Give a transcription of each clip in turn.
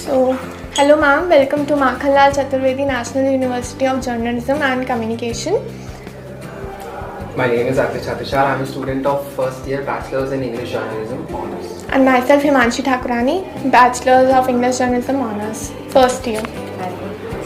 So, hello ma'am, welcome to Makhanlal Chaturvedi National University of Journalism and Communication. My name is Arpit. Chhatrasal. I'm a student of first year Bachelor's in English Journalism Honours. And myself Himanshi Thakurani, Bachelor's of English Journalism Honours, first year.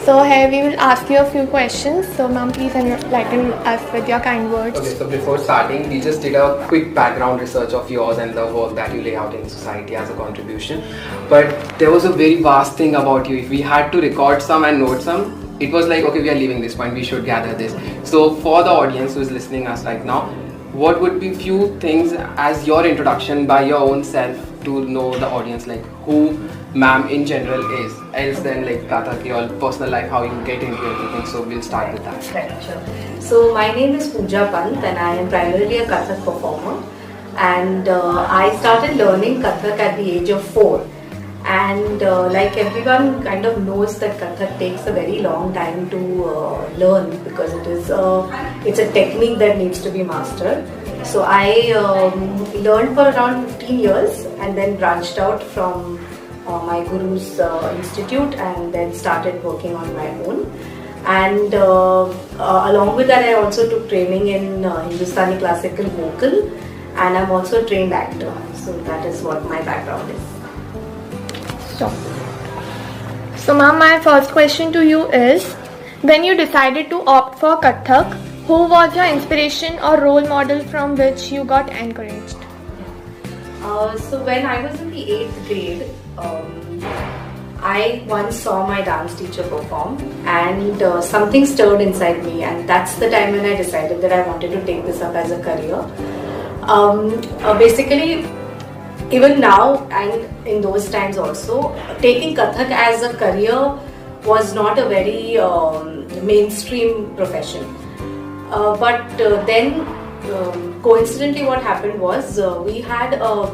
So here we will ask you a few questions. So ma'am, please enlighten us with your kind words. Okay, so before starting, we just did a quick background research of yours and the work that you lay out in society as a contribution. But there was a very vast thing about you. If we had to record some and note some, it was like, okay, we are leaving this point, we should gather this. So for the audience who is listening us right now, what would be few things as your introduction by your own self to know the audience, like who ma'am in general is, else then like Kathak, your personal life, how you get into everything. So we'll start with that. Right, sure. So my name is Pooja Pant and I am primarily a Kathak performer, and I started learning Kathak at the age of 4. And like everyone kind of knows that Kathak takes a very long time to learn, because it's a technique that needs to be mastered. So I learned for around 15 years and then branched out from my guru's institute and then started working on my own. And along with that, I also took training in Hindustani classical vocal, and I'm also a trained actor. So that is what my background is. So ma'am, my first question to you is, when you decided to opt for Kathak, who was your inspiration or role model from which you got encouraged? So when I was in the 8th grade, I once saw my dance teacher perform, and something stirred inside me, and that's the time when I decided that I wanted to take this up as a career. Basically, even now and in those times also, taking Kathak as a career was not a very mainstream profession. But then coincidentally what happened was we had a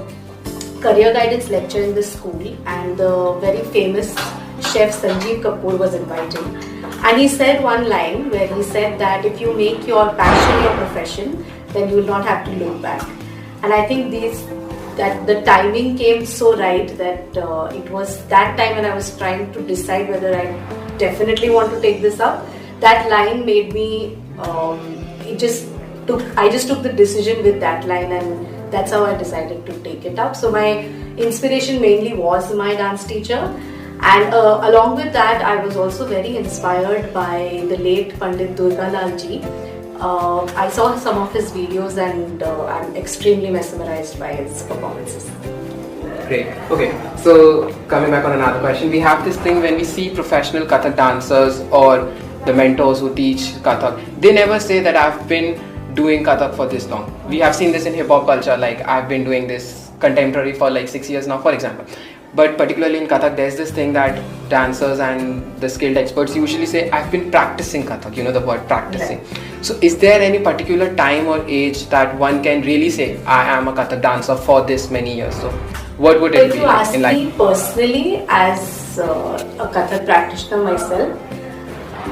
career guidance lecture in the school, and the very famous chef Sanjeev Kapoor was invited. And he said one line where he said that if you make your passion your profession, then you will not have to look back. And I think that the timing came so right that it was that time when I was trying to decide whether I definitely want to take this up. That line made me, I just took the decision with that line, and that's how I decided to take it up. So my inspiration mainly was my dance teacher, and along with that I was also very inspired by the late Pandit Durgalal ji. I saw some of his videos, and I'm extremely mesmerized by his performances. Great. Okay, so coming back on another question, we have this thing when we see professional Kathak dancers or the mentors who teach Kathak, they never say that I've been doing Kathak for this long. We have seen this in hip hop culture, like I've been doing this contemporary for like 6 years now, for example. But particularly in Kathak, there's this thing that dancers and the skilled experts usually say, I've been practicing Kathak, you know the word practicing. Right. So is there any particular time or age that one can really say, I am a Kathak dancer for this many years? So what would it be? If you ask me personally, as a Kathak practitioner myself,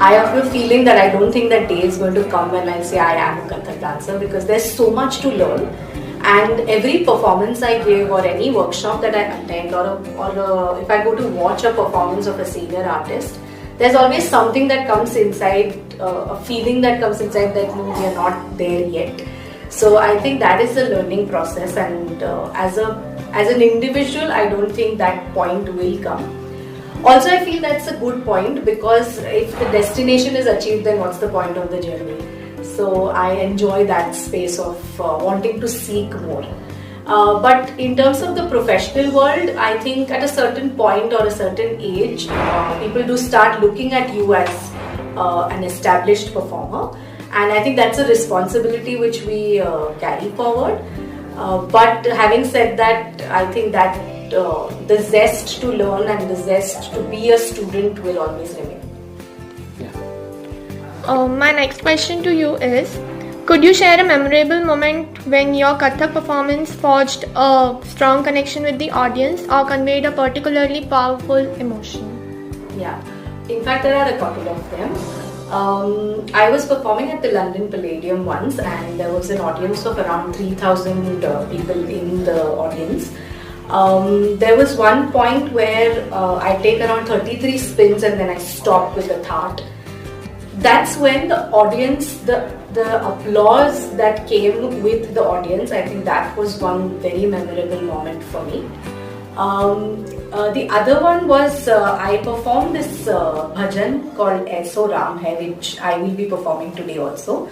I have a feeling that I don't think that day is going to come when I'll say I am a Kathak dancer, because there's so much to learn. And every performance I give or any workshop that I attend, or if I go to watch a performance of a senior artist, there's always something that comes inside, a feeling that comes inside that we are not there yet. So I think that is the learning process, and as an individual, I don't think that point will come. Also, I feel that's a good point, because if the destination is achieved, then what's the point of the journey? So I enjoy that space of wanting to seek more. But in terms of the professional world, I think at a certain point or a certain age, people do start looking at you as an established performer. And I think that's a responsibility which we carry forward. But having said that, I think that the zest to learn and the zest to be a student will always remain. My next question to you is, could you share a memorable moment when your Kathak performance forged a strong connection with the audience or conveyed a particularly powerful emotion? Yeah, in fact there are a couple of them. I was performing at the London Palladium once, and there was an audience of around 3,000 people in the audience. There was one point where I take around 33 spins and then I stop with the thought. That's when the audience, the applause that came with the audience, I think that was one very memorable moment for me. The other one was I performed this bhajan called Aisa Ram Hai, which I will be performing today also.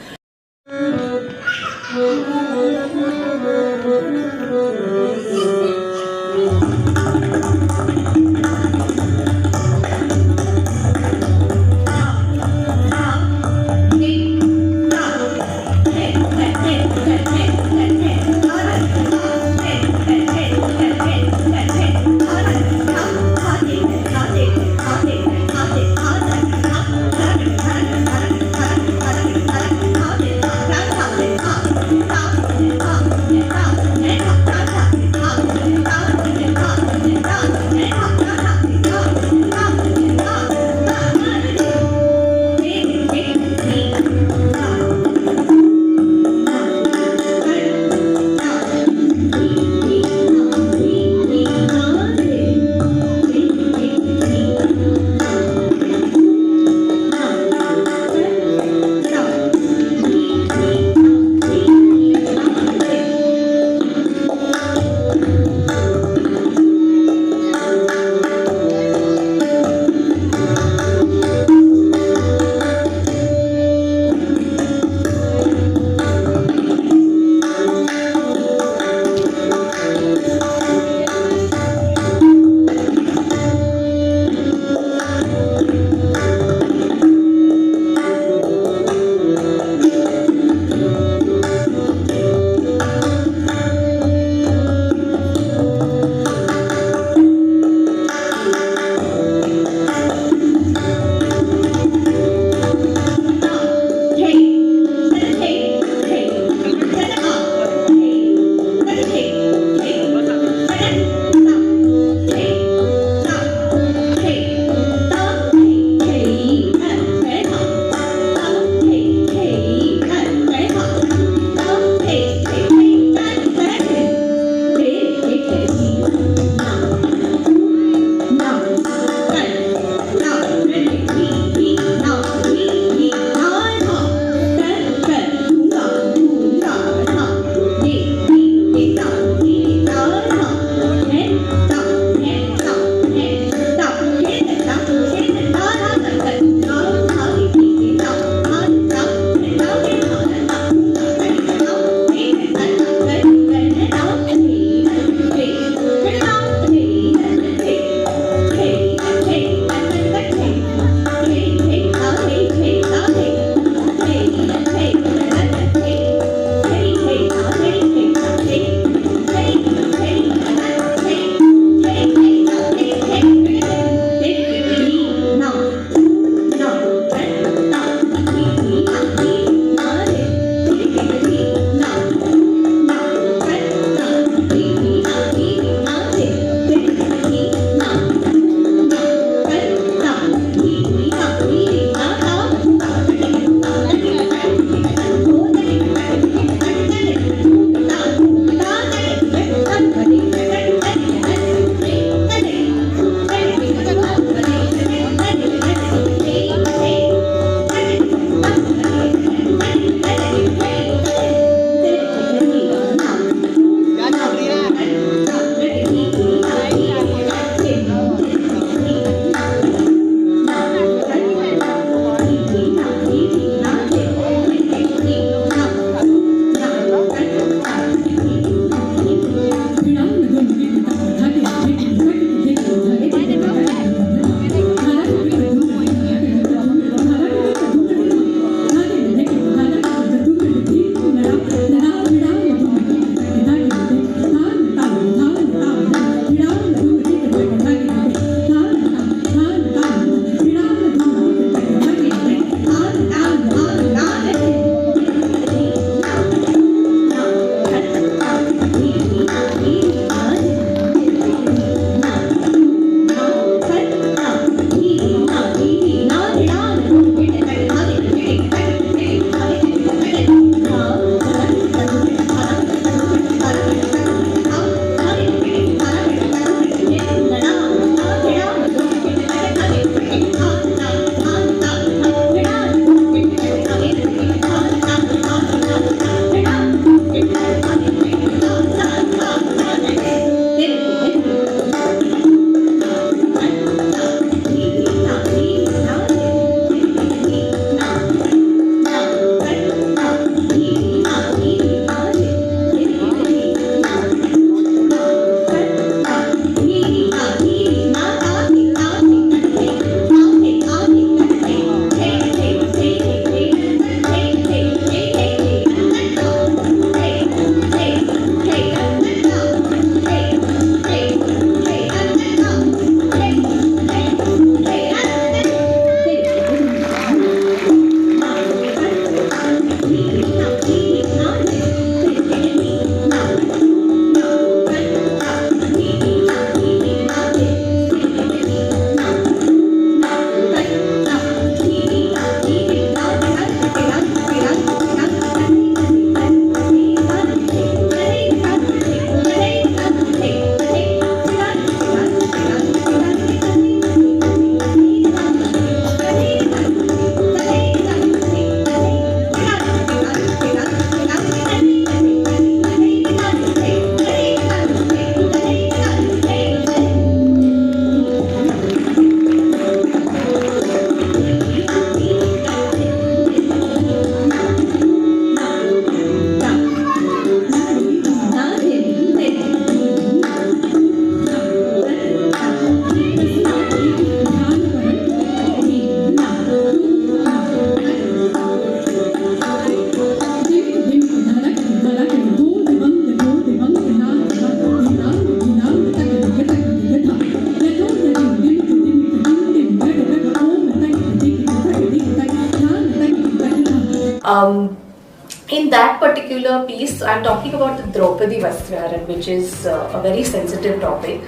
In that particular piece, I'm talking about the Draupadi Vastraharan, which is a very sensitive topic.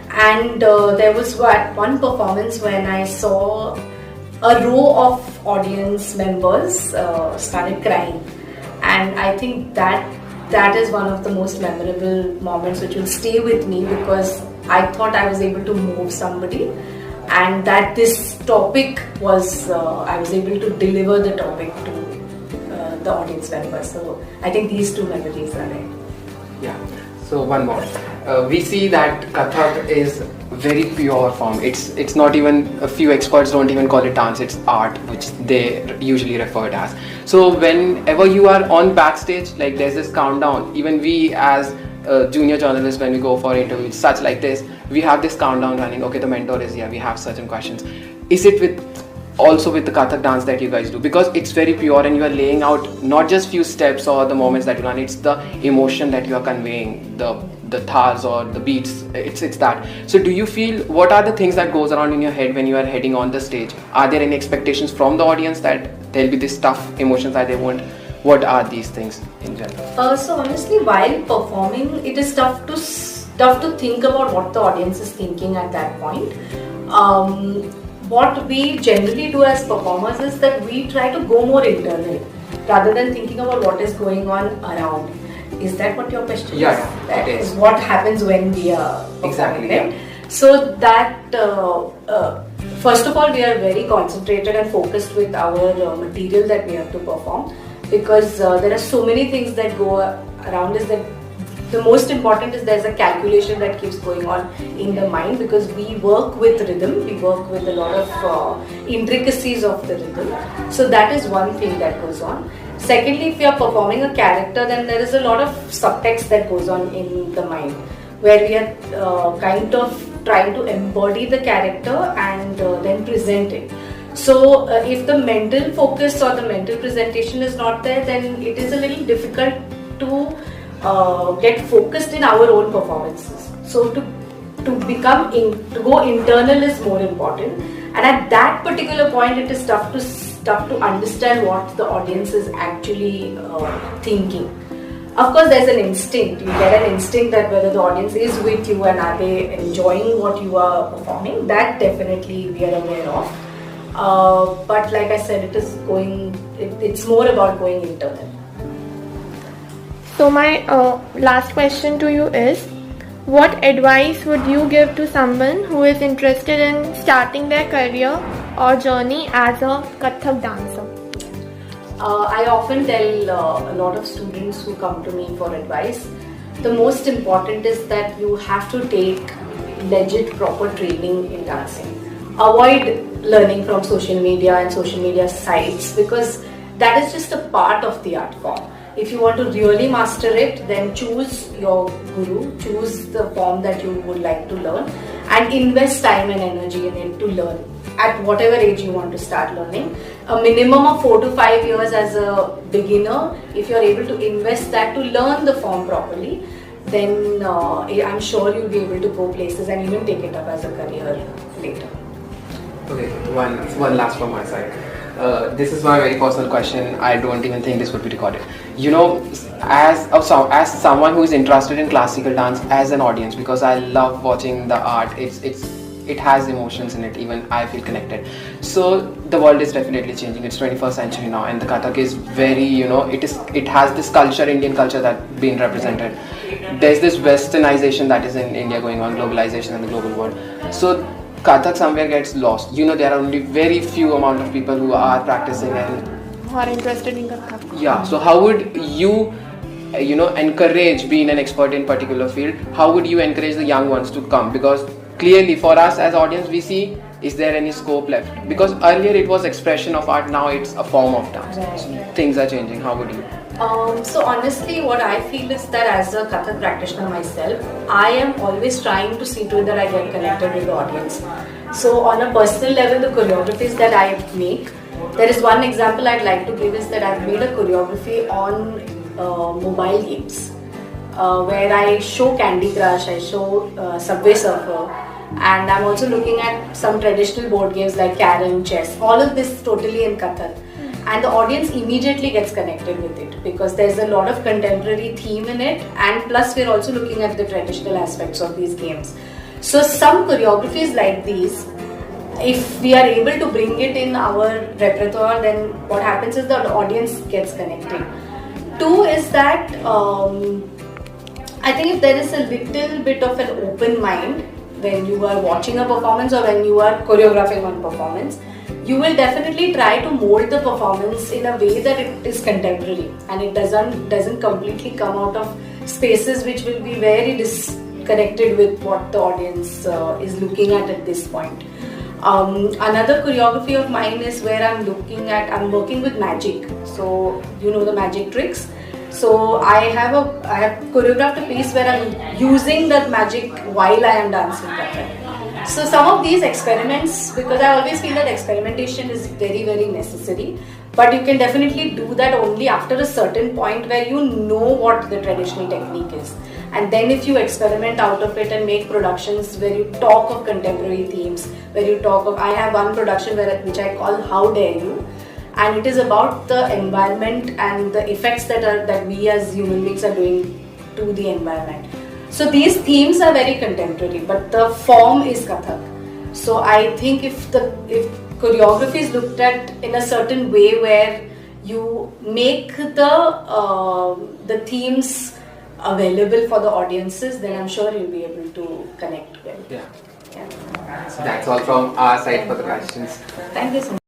And there was one performance when I saw a row of audience members started crying, and I think that is one of the most memorable moments which will stay with me, because I thought I was able to move somebody, and that this topic was I was able to deliver the topic to the audience members. So I think these two memories are there. Yeah. So one more. We see that Kathak is very pure form. It's not even, a few experts don't even call it dance, it's art, which they usually refer it as. So whenever you are on backstage, like there's this countdown, even we as junior journalists, when we go for interviews such like this, we have this countdown running. Okay, the mentor is here, we have certain questions. Is it also with the Kathak dance that you guys do? Because it's very pure and you are laying out not just few steps or the moments that you run, it's the emotion that you are conveying, the thars or the beats, it's that. So do you feel, what are the things that goes around in your head when you are heading on the stage? Are there any expectations from the audience that there'll be this tough emotions that they want? What are these things in general? So honestly, while performing, it is tough to think about what the audience is thinking at that point. What we generally do as performers is that we try to go more internal rather than thinking about what is going on around. Is that what your question is? Yeah, That it is. what happens when we are performing, Exactly, right? yeah. So that first of all, we are very concentrated and focused with our material that we have to perform, because there are so many things that go around us. That the most important is there's a calculation that keeps going on in the mind, because we work with rhythm, we work with a lot of intricacies of the rhythm. So that is one thing that goes on. Secondly, if you are performing a character, then there is a lot of subtext that goes on in the mind, where we are kind of trying to embody the character and then present it. So if the mental focus or the mental presentation is not there, then it is a little difficult to get focused in our own performances. So to go internal is more important, and at that particular point it is tough to understand what the audience is actually thinking. Of course, there's an instinct. You get an instinct that whether the audience is with you and are they enjoying what you are performing. That definitely we are aware of. But like I said, it's more about going internal. So my last question to you is, what advice would you give to someone who is interested in starting their career or journey as a Kathak dancer? I often tell a lot of students who come to me for advice, the most important is that you have to take legit proper training in dancing. Avoid learning from social media and social media sites, because that is just a part of the art form. If you want to really master it, then choose your guru, choose the form that you would like to learn, and invest time and energy in it to learn at whatever age you want to start learning. A minimum of 4 to 5 years as a beginner, if you're able to invest that to learn the form properly, then I'm sure you'll be able to go places and even take it up as a career later. Okay, one last from my side. This is my very personal question. I don't even think this would be recorded. You know, as someone who is interested in classical dance as an audience, because I love watching the art. It has emotions in it. Even I feel connected. So the world is definitely changing. It's 21st century now, and the Kathak is very, it has this culture, Indian culture, that being represented. There's this westernization that is in India going on, globalization in the global world. So Kathak somewhere gets lost. There are only very few amount of people who are practicing and Who are interested in Kathak? yeah. So how would you, encourage, being an expert in particular field, how would you encourage the young ones to come? Because clearly for us as audience, we see, is there any scope left? Because earlier it was expression of art, now it's a form of dance. Right. So things are changing. How would you? So honestly, what I feel is that as a Kathak practitioner myself, I am always trying to see to it that I get connected with the audience. So on a personal level, the choreographies that I make, there is one example I'd like to give is that I've made a choreography on mobile games, where I show Candy Crush, I show Subway Surfer, and I'm also looking at some traditional board games like Carrom, chess, all of this totally in Kathak. and the audience immediately gets connected with it because there's a lot of contemporary theme in it, and plus we're also looking at the traditional aspects of these games. So some choreographies like these, if we are able to bring it in our repertoire, then what happens is the audience gets connected. Two is that I think if there is a little bit of an open mind when you are watching a performance or when you are choreographing one performance, you will definitely try to mold the performance in a way that it is contemporary and it doesn't completely come out of spaces which will be very disconnected with what the audience is looking at this point. Another choreography of mine is where I'm working with magic. So you know the magic tricks. So I have choreographed a piece where I'm using that magic while I am dancing Kathak. So some of these experiments, because I always feel that experimentation is very, very necessary, but you can definitely do that only after a certain point where you know what the traditional technique is. And then if you experiment out of it and make productions where you talk of contemporary themes, where you talk of, I have one production which I call How Dare You, and it is about the environment and the effects that we as human beings are doing to the environment. So these themes are very contemporary, but the form is Kathak. So I think if choreography is looked at in a certain way where you make the themes available for the audiences, then I'm sure you'll be able to connect well. Yeah. So that's all from our side for the questions. Thank you so much.